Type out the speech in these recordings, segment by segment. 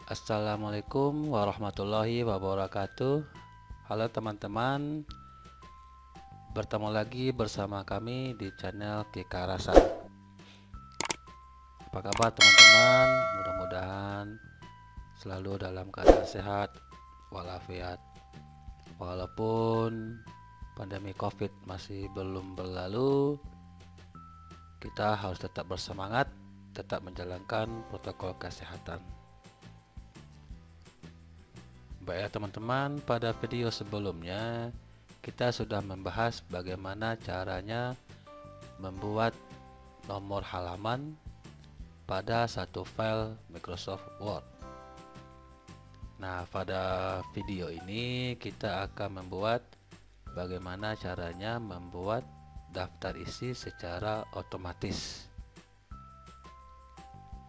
Assalamualaikum warahmatullahi wabarakatuh. Halo teman-teman, bertemu lagi bersama kami di channel Kikarasan. Apa kabar teman-teman? Mudah-mudahan selalu dalam keadaan sehat walafiat. Walaupun pandemi COVID masih belum berlalu, kita harus tetap bersemangat, tetap menjalankan protokol kesehatan. Baik ya teman-teman, pada video sebelumnya kita sudah membahas bagaimana caranya membuat nomor halaman pada satu file Microsoft Word. Nah, pada video ini kita akan membuat bagaimana caranya membuat daftar isi secara otomatis.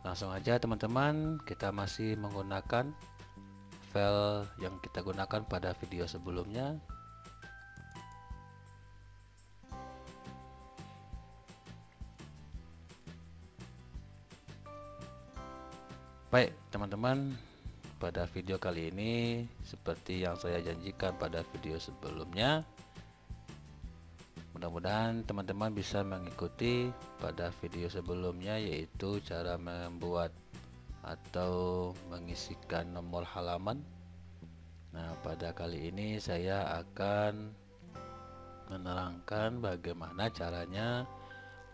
Langsung aja teman-teman, kita masih menggunakan file yang kita gunakan pada video sebelumnya. Baik teman-teman, pada video kali ini seperti yang saya janjikan pada video sebelumnya, mudah-mudahan teman-teman bisa mengikuti pada video sebelumnya, yaitu cara membuat atau mengisikan nomor halaman. Nah, pada kali ini saya akan menerangkan bagaimana caranya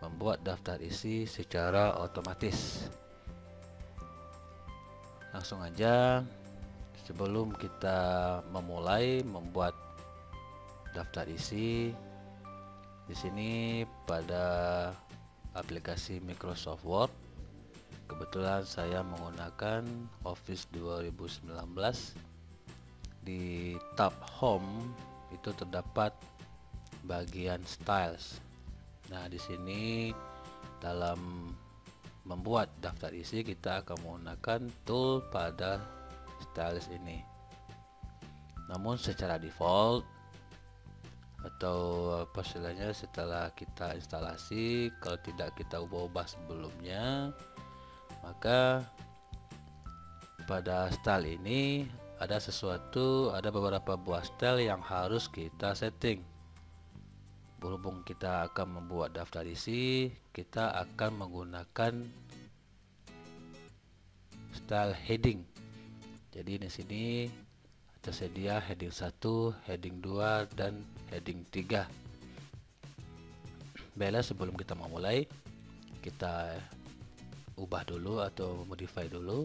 membuat daftar isi secara otomatis. Langsung aja, sebelum kita memulai membuat daftar isi, di sini pada aplikasi Microsoft Word, kebetulan saya menggunakan Office 2019. Di tab Home itu terdapat bagian Styles. Nah, di sini dalam membuat daftar isi kita akan menggunakan tool pada Styles ini. Namun secara default atau apa istilahnya, setelah kita instalasi, kalau tidak kita ubah-ubah sebelumnya, maka pada style ini ada beberapa buah style yang harus kita setting. Berhubung kita akan membuat daftar isi, kita akan menggunakan style heading. Jadi di sini tersedia heading 1, heading 2, dan heading 3. Baiklah, sebelum kita memulai, kita ubah dulu atau modify dulu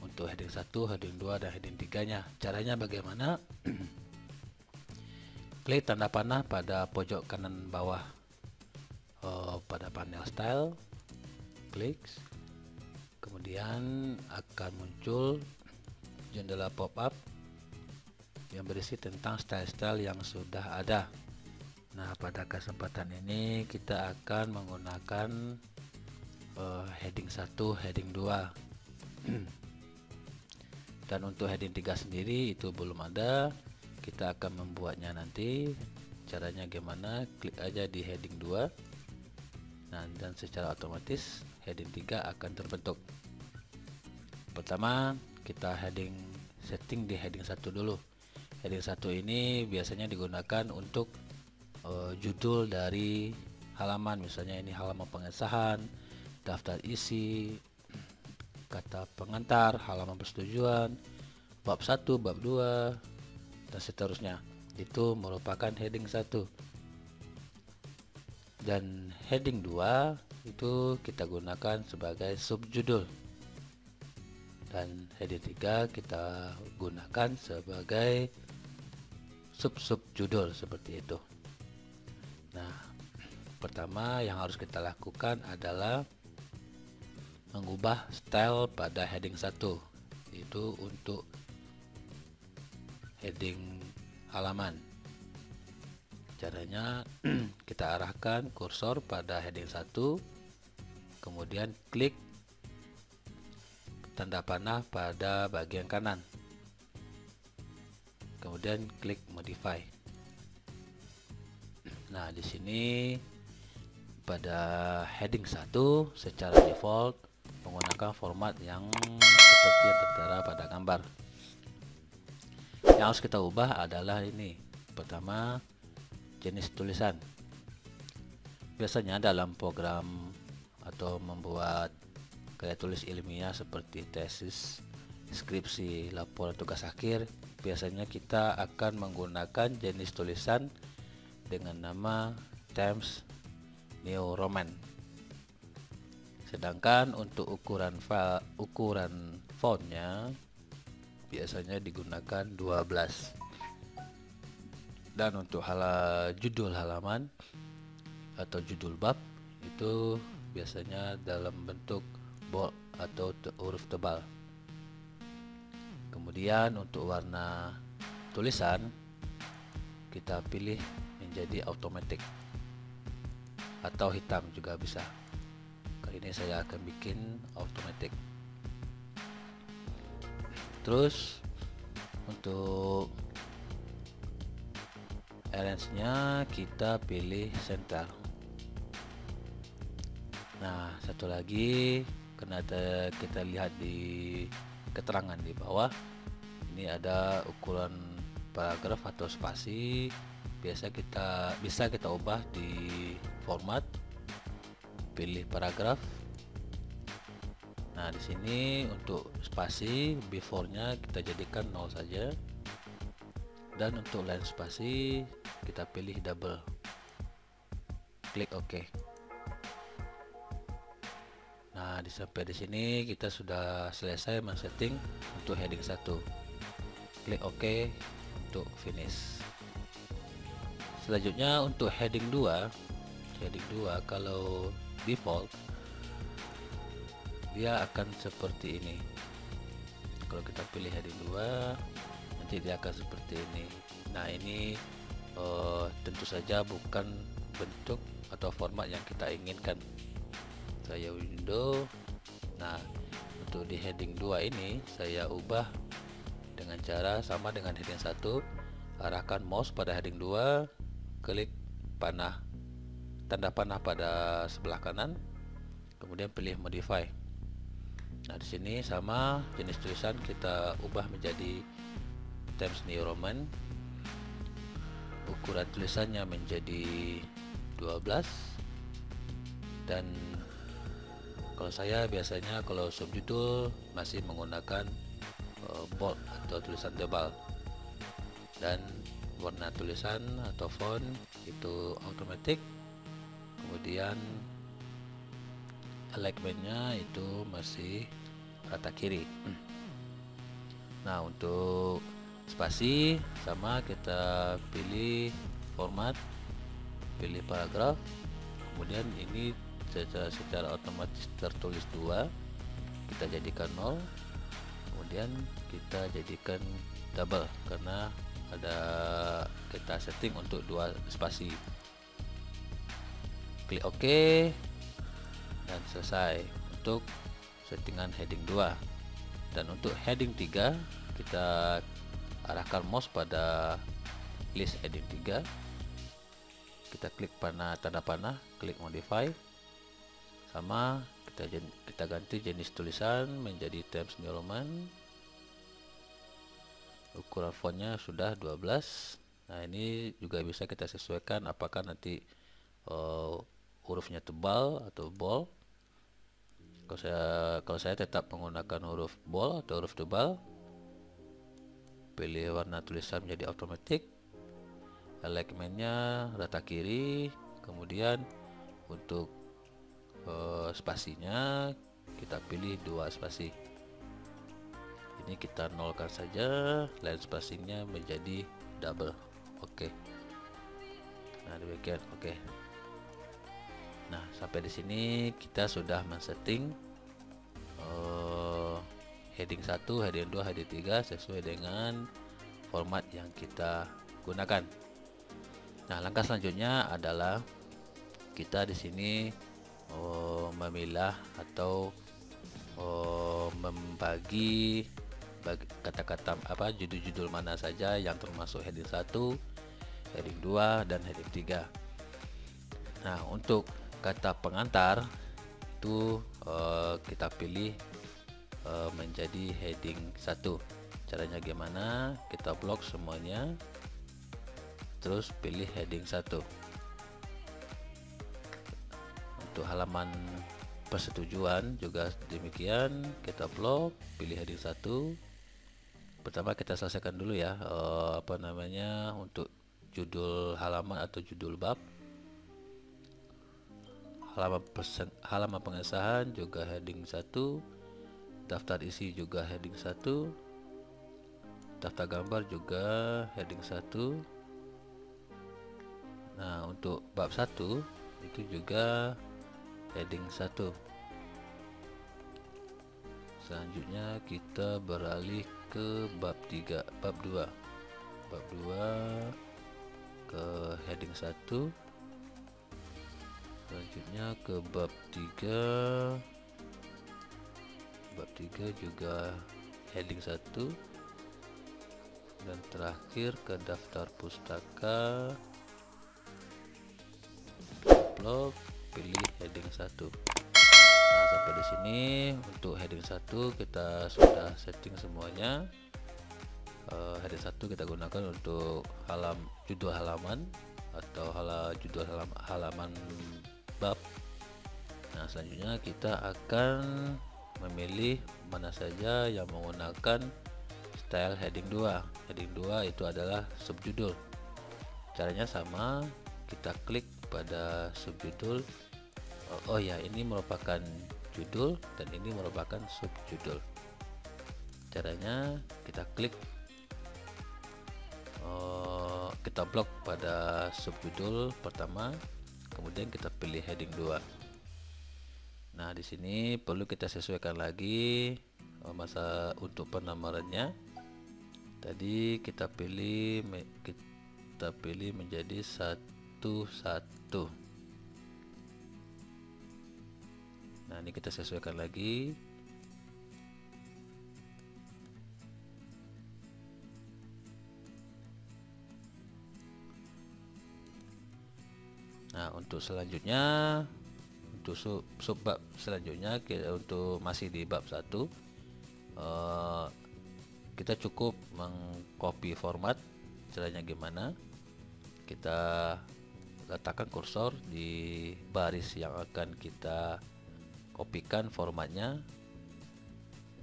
untuk heading 1, heading 2, dan heading 3 nya. Caranya bagaimana? Klik tanda panah pada pojok kanan bawah pada panel style, klik, kemudian akan muncul jendela pop-up yang berisi tentang style-style yang sudah ada. Nah, pada kesempatan ini kita akan menggunakan heading 1, heading 2. Dan untuk heading 3 sendiri itu belum ada, kita akan membuatnya nanti. Caranya gimana? Klik aja di heading 2. Nah, dan secara otomatis heading 3 akan terbentuk. Pertama, kita setting di heading 1 dulu. Heading 1 ini biasanya digunakan untuk judul dari halaman, misalnya ini halaman pengesahan, daftar isi, kata pengantar, halaman persetujuan, bab 1, bab 2, dan seterusnya. Itu merupakan heading 1. Dan heading 2 itu kita gunakan sebagai subjudul. Dan heading 3 kita gunakan sebagai sub-subjudul, seperti itu. Nah, pertama yang harus kita lakukan adalah mengubah style pada heading 1, itu untuk heading halaman. Caranya kita arahkan kursor pada heading 1, kemudian klik tanda panah pada bagian kanan, kemudian klik modify. Nah, di sini pada heading 1 secara default menggunakan format yang seperti yang tertera pada gambar. Yang harus kita ubah adalah ini. Pertama, jenis tulisan. Biasanya dalam program atau membuat karya tulis ilmiah seperti tesis, skripsi, laporan tugas akhir, biasanya kita akan menggunakan jenis tulisan dengan nama Times New Roman. Sedangkan untuk ukuran fontnya biasanya digunakan 12. Dan untuk judul halaman atau judul bab itu biasanya dalam bentuk bold atau huruf tebal. Kemudian untuk warna tulisan kita pilih menjadi automatic atau hitam juga bisa. Kali ini saya akan bikin automatic. Terus untuk arrange-nya kita pilih center. Nah, satu lagi karena kita lihat di keterangan di bawah, ini ada ukuran paragraf atau spasi. Bisa kita ubah di format, pilih paragraf. Nah, di sini untuk spasi before-nya kita jadikan 0 saja. Dan untuk line spasi kita pilih double. Klik OK. Nah, sampai di sini kita sudah selesai men-setting untuk heading 1. Klik OK untuk finish. Selanjutnya untuk heading 2 kalau default dia akan seperti ini. Kalau kita pilih heading 2, nanti dia akan seperti ini. Nah, ini tentu saja bukan bentuk atau format yang kita inginkan. Saya window. Nah, untuk di heading 2 ini saya ubah dengan cara sama dengan heading 1. Arahkan mouse pada heading 2, klik tanda panah pada sebelah kanan, kemudian pilih modify. Nah, di sini sama jenis tulisan kita ubah menjadi Times New Roman. Ukuran tulisannya menjadi 12. Dan kalau saya biasanya kalau subjudul masih menggunakan bold atau tulisan tebal. Dan warna tulisan atau font itu automatic. Kemudian alignment-nya itu masih rata kiri. Nah, untuk spasi sama, kita pilih format, pilih paragraf, kemudian ini secara otomatis tertulis 2, kita jadikan 0, kemudian kita jadikan double karena kita setting untuk 2 spasi. Klik OK dan selesai untuk settingan heading 2. Dan untuk heading 3 kita arahkan mouse pada list heading 3, kita klik tanda panah, klik modify, sama kita ganti jenis tulisan menjadi Times New Roman. Ukuran fontnya sudah 12. Nah, ini juga bisa kita sesuaikan apakah nanti hurufnya tebal atau bold. Kalau saya tetap menggunakan huruf bold atau huruf tebal. Pilih warna tulisan menjadi automatic. Alignment-nya rata kiri. Kemudian untuk spasinya kita pilih 2 spasi. Ini kita nolkan saja, line spacingnya menjadi double. Oke. Nah, demikian. Oke. Nah, sampai di sini kita sudah men-setting heading 1, heading 2, heading 3 sesuai dengan format yang kita gunakan. Nah, langkah selanjutnya adalah kita di sini memilah atau membagi kata-kata judul-judul mana saja yang termasuk heading 1, heading 2 dan heading 3. Nah, untuk kata pengantar itu kita pilih menjadi heading 1. Caranya gimana? Kita blok semuanya, terus pilih heading 1. Untuk halaman persetujuan juga demikian, kita blok, pilih heading 1. Pertama kita selesaikan dulu ya untuk judul halaman atau judul bab. Halaman pengesahan juga heading 1, daftar isi juga heading 1, daftar gambar juga heading 1. Nah, untuk bab 1 itu juga heading 1. Selanjutnya kita beralih ke bab 3, bab 2 ke heading 1. Selanjutnya ke bab 3 juga heading 1, dan terakhir ke daftar pustaka, blok, pilih heading 1. Nah, sampai di sini untuk heading 1 kita sudah setting semuanya. Heading 1 kita gunakan untuk judul halaman atau judul halaman bab. Nah, selanjutnya kita akan memilih mana saja yang menggunakan style heading 2. Heading 2 itu adalah subjudul. Caranya sama, kita klik pada subjudul. Oh ya, ini merupakan judul dan ini merupakan subjudul. Caranya kita klik, kita blok pada subjudul pertama, kemudian kita pilih heading 2. Nah, di sini perlu kita sesuaikan lagi untuk penamarannya. Tadi kita pilih menjadi 1-1. Nah, ini kita sesuaikan lagi. Nah, untuk selanjutnya, untuk subbab selanjutnya, untuk masih di bab 1, kita cukup mengcopy format. Caranya gimana? Kita letakkan kursor di baris yang akan kita kopikan formatnya.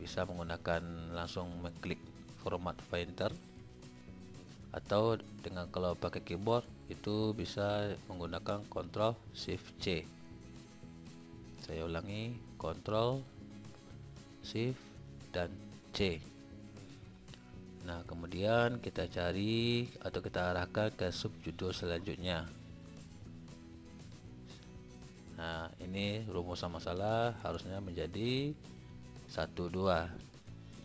Bisa menggunakan langsung mengklik format finder, atau kalau pakai keyboard itu bisa menggunakan Ctrl Shift C. Saya ulangi, Ctrl Shift dan C. Nah, kemudian kita cari atau kita arahkan ke subjudul selanjutnya. Nah, ini rumusan masalah harusnya menjadi 1-2.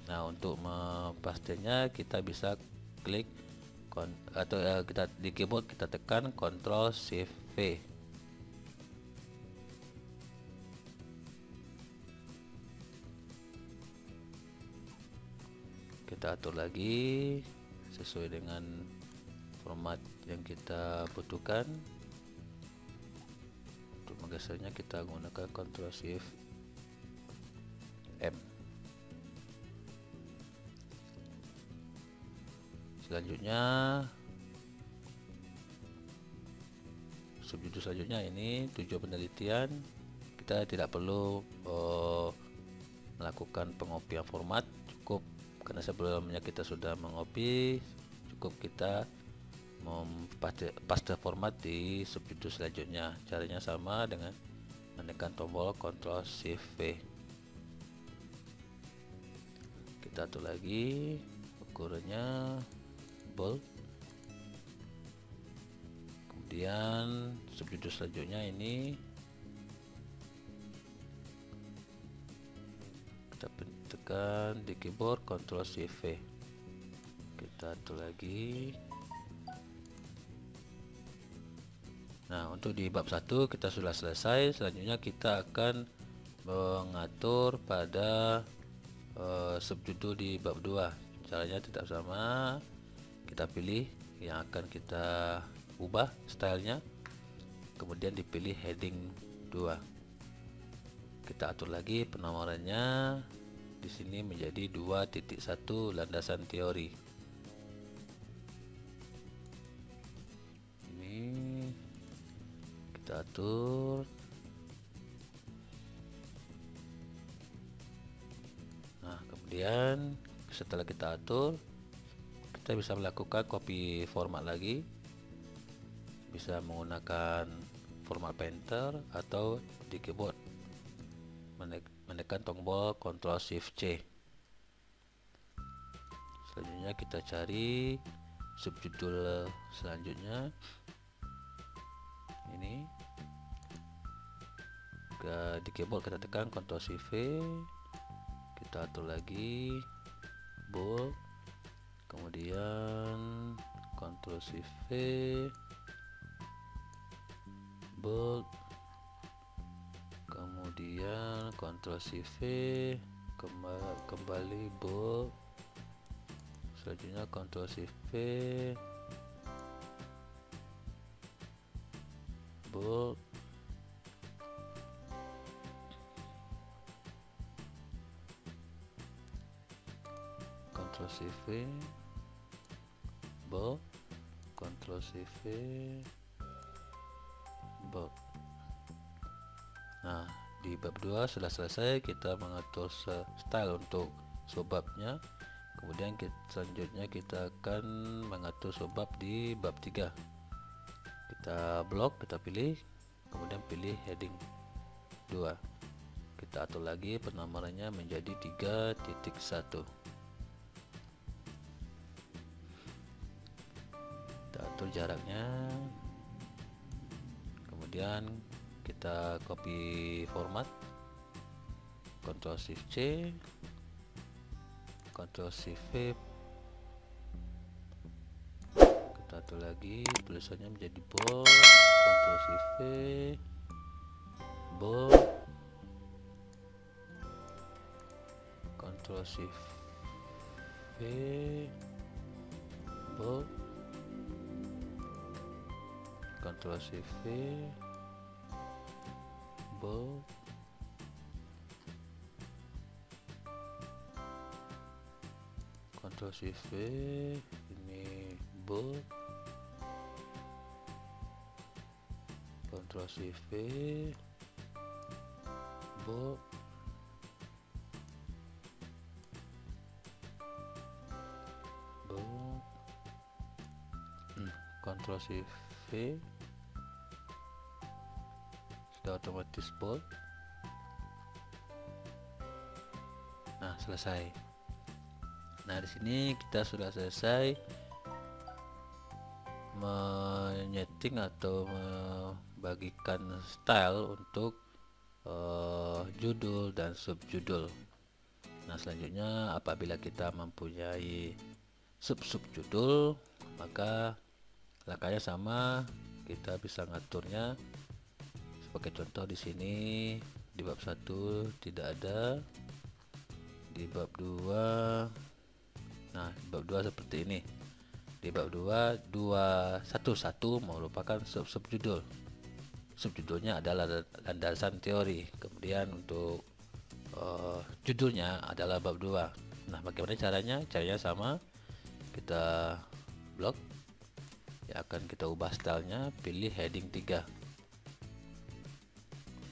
Nah, untuk memastinya kita bisa klik atau kita di keyboard kita tekan Ctrl Shift V. Kita atur lagi sesuai dengan format yang kita butuhkan. Untuk menggesernya kita menggunakan Ctrl Shift M. Selanjutnya, subjudul selanjutnya ini tujuan penelitian. Kita tidak perlu melakukan pengopian format, cukup karena sebelumnya kita sudah mengopi, cukup kita paste format di subjudul selanjutnya. Caranya sama dengan menekan tombol Ctrl Shift V. Kita atur lagi ukurannya bold. Kemudian subjudul selanjutnya ini kita tekan di keyboard Ctrl Shift V. Kita atur lagi. Nah, untuk di bab 1 kita sudah selesai. Selanjutnya kita akan mengatur pada subjudul di bab 2. Caranya tetap sama. Kita pilih yang akan kita ubah stylenya, kemudian dipilih heading 2. Kita atur lagi penamarannya. Di di sini menjadi 2.1 landasan teori. Ini kita atur. Nah, kemudian setelah kita atur, kita bisa melakukan copy format lagi, bisa menggunakan format painter atau di keyboard menekan tombol Ctrl Shift C. Selanjutnya kita cari subjudul selanjutnya. Ini di keyboard kita tekan Ctrl Shift V, kita atur lagi bold, kemudian Ctrl Shift V, bold, kemudian Ctrl Shift V, kembali bold, selanjutnya Ctrl Shift V, bold, Ctrl Shift V, bold, Ctrl Shift V, bold. Nah, di bab 2 sudah selesai, kita mengatur style untuk subbabnya. Kemudian selanjutnya kita akan mengatur subbab di bab 3. Kita blok, kita pilih, kemudian pilih heading 2. Kita atur lagi penamarannya menjadi 3.1. Kita atur jaraknya, kemudian kita copy format, Ctrl Shift C, Ctrl Shift V, kita atur lagi tulisannya menjadi bold, Ctrl Shift V, bold, Ctrl Shift V, bold, Ctrl Shift V, bold, Ctrl Shift V, ini bold, Ctrl Shift V, bold, bold, Ctrl Shift V, sudah otomatis bold. Nah, selesai. Nah, di sini kita sudah selesai menyeting atau membagikan style untuk judul dan subjudul. Nah, selanjutnya apabila kita mempunyai subjudul, maka langkahnya sama, kita bisa ngaturnya. Sebagai contoh di sini di bab 1 tidak ada, di bab 2, nah di bab 2 seperti ini. Di bab 2 211 merupakan subjudul. Subjudulnya adalah landasan teori. Kemudian untuk judulnya adalah bab 2. Nah, bagaimana caranya? Caranya sama. Kita blok. Ya, akan kita ubah stylenya, pilih heading 3.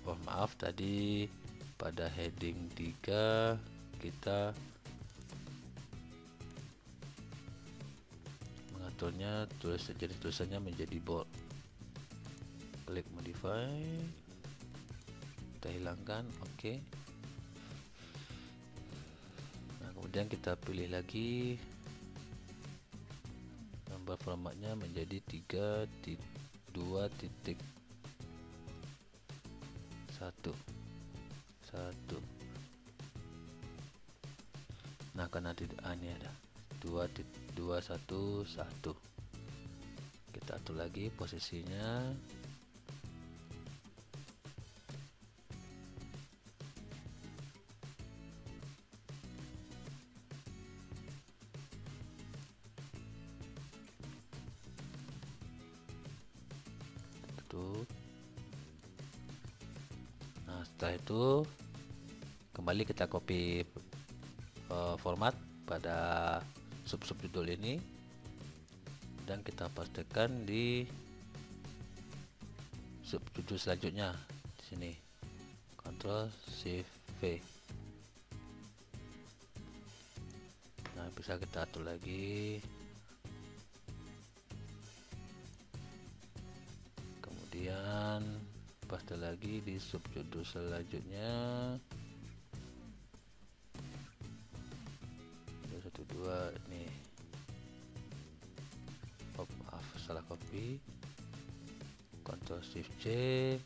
Oh, maaf, tadi pada heading 3 kita mengaturnya jadi tulisannya menjadi bold. Klik modify, kita hilangkan, oke. Nah, kemudian kita pilih lagi gambar formatnya menjadi 3.2.1. Nah, karena ini ada 2.211, kita atur lagi posisinya. Nah, setelah itu kembali kita copy format pada sub-sub judul ini, dan kita pastikan di subjudul selanjutnya di sini. Ctrl Shift V. Nah, bisa kita atur lagi. Kemudian paste lagi di subjudul selanjutnya. 212 ini. Oh, maaf, salah copy. Ctrl Shift C,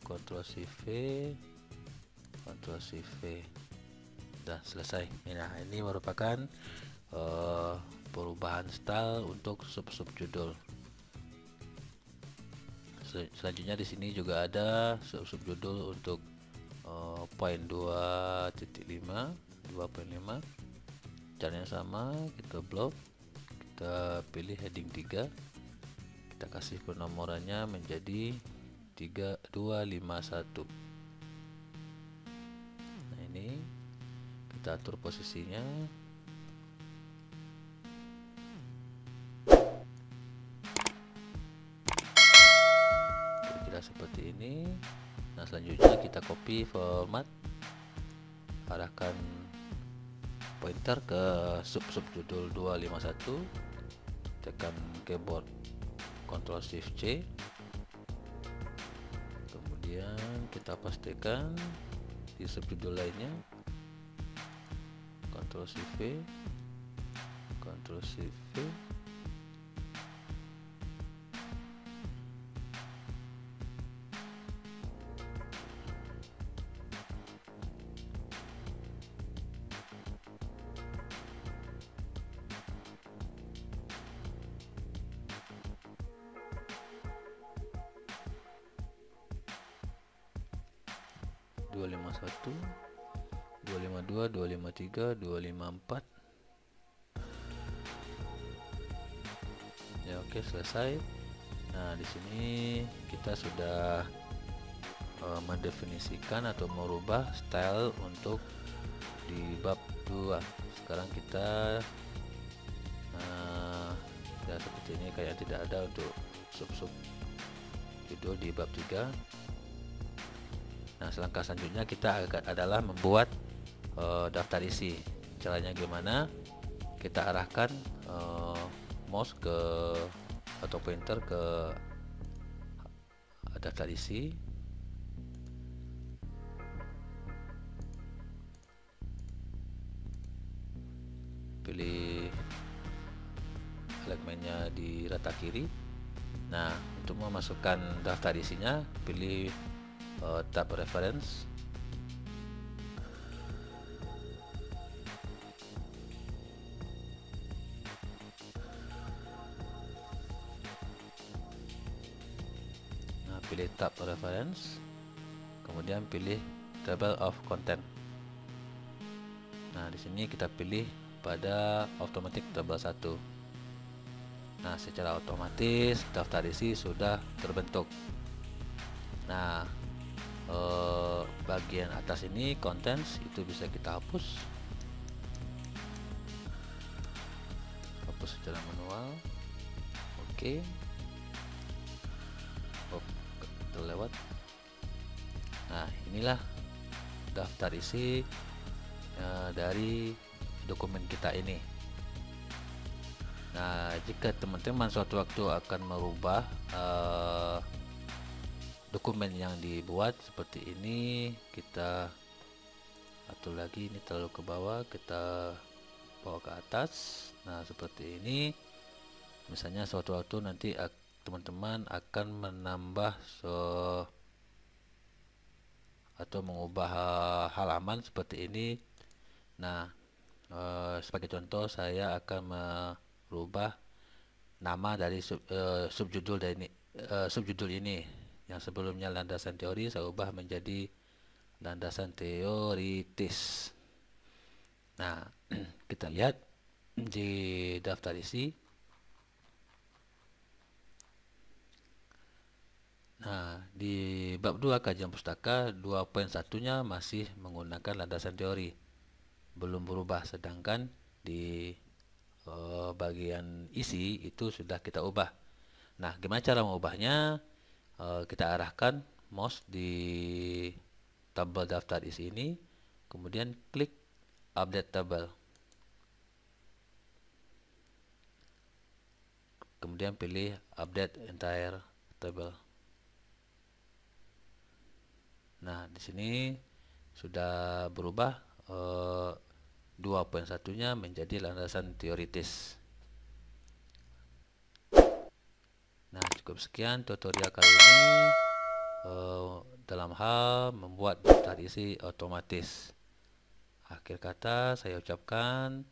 Ctrl Shift V, Ctrl Shift V. Sudah selesai. Nah, ini merupakan perubahan style untuk sub-sub judul. Selanjutnya di sini juga ada sub-sub judul untuk poin 2.5, 2.5. Caranya sama, kita blok, kita pilih heading 3, kita kasih penomorannya menjadi 3251. Nah, ini kita atur posisinya. Kira-kira seperti ini. Nah, selanjutnya kita copy format, arahkan pointer ke sub-sub judul 251, tekan keyboard Ctrl Shift C, kemudian kita pastikan di subjudul lainnya, Ctrl Shift V, Ctrl Shift V, dua lima satu, 252, 253, 254. Ya, oke, selesai. Nah, di sini kita sudah mendefinisikan atau merubah style untuk di bab 2. Sekarang kita ya seperti ini, kayak tidak ada untuk sub-sub judul di bab 3. Nah, selangkah selanjutnya kita adalah membuat daftar isi. Caranya gimana? Kita arahkan mouse ke atau pointer ke daftar isi. Pilih elemennya di rata kiri. Nah, untuk memasukkan daftar isinya, pilih tab reference. Nah, pilih tab reference, kemudian pilih table of content. Nah, di sini kita pilih pada automatic table 1. Nah, secara otomatis daftar isi sudah terbentuk. Nah, bagian atas ini contents itu bisa kita hapus secara manual. Oke. Oh, terlewat. Nah, inilah daftar isi dari dokumen kita ini. Nah, jika teman-teman suatu waktu akan merubah dokumen yang dibuat seperti ini, kita atur lagi, ini terlalu ke bawah, kita bawa ke atas. Nah, seperti ini. Misalnya suatu waktu nanti teman-teman akan menambah atau mengubah halaman seperti ini. Nah, sebagai contoh, saya akan merubah nama dari subjudul ini. Yang sebelumnya landasan teori, saya ubah menjadi landasan teoritis. Nah, kita lihat di daftar isi. Nah, di bab 2 kajian pustaka 2.1-nya masih menggunakan landasan teori. belum berubah, sedangkan di bagian isi itu sudah kita ubah. Nah, gimana cara mengubahnya? Kita arahkan mouse di tabel daftar isi ini, kemudian klik update table, kemudian pilih update entire table. Nah, di sini sudah berubah 2.1-nya menjadi landasan teoritis. Nah, cukup sekian tutorial kali ini dalam hal membuat daftar isi otomatis. Akhir kata saya ucapkan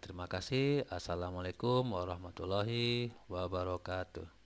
terima kasih. Assalamualaikum warahmatullahi wabarakatuh.